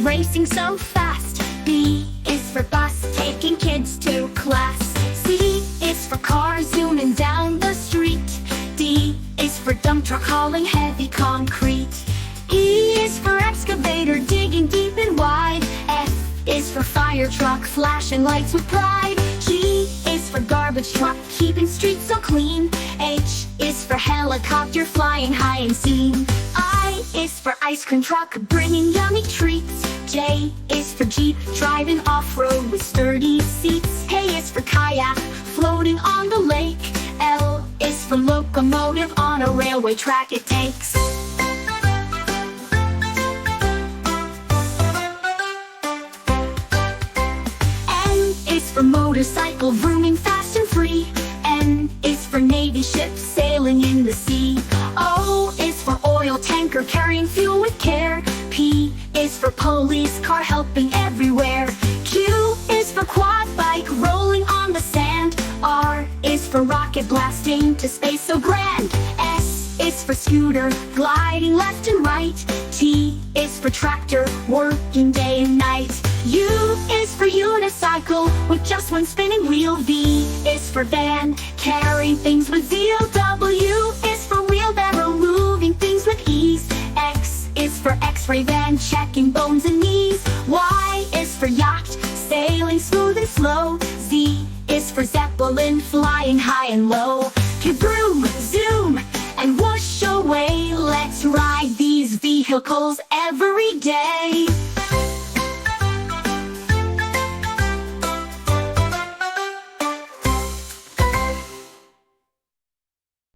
racing so fast. B is for bus, taking kids to class. C is for car zooming down the street. D is for dump truck hauling heavy concrete. E is for excavator digging deep and wide. F is for fire truck flashing lights with pride. G is for garbage truck keeping streets so clean. H is for helicopter flying high and seen. I is for ice cream truck bringing yummy treats. J is for Jeep driving off-road with sturdy seats. K is for kayak floating on the lake. L is for locomotive on a railway track it takes. N is for motorcycle vrooming fast and free. N is for navy ship sailing in the sea. O is for oil tanker carrying fuel with care. P is for police car helping everywhere. Q is for quad bike rolling on the sand. R is for rocket blasting to space so grand. S is for scooter gliding left and right. T is for tractor working day and night. U is for unicycle with just one spinning wheel. V is for van carrying things with zeal. W is for wheelbarrow moving things with ease. X is for x-ray van checking bones and knees. Y is for yacht sailing smooth and slow. Z is for Zeppelin flying high and low. Vroom, zoom, and whoosh away. Let's ride these vehicles every day.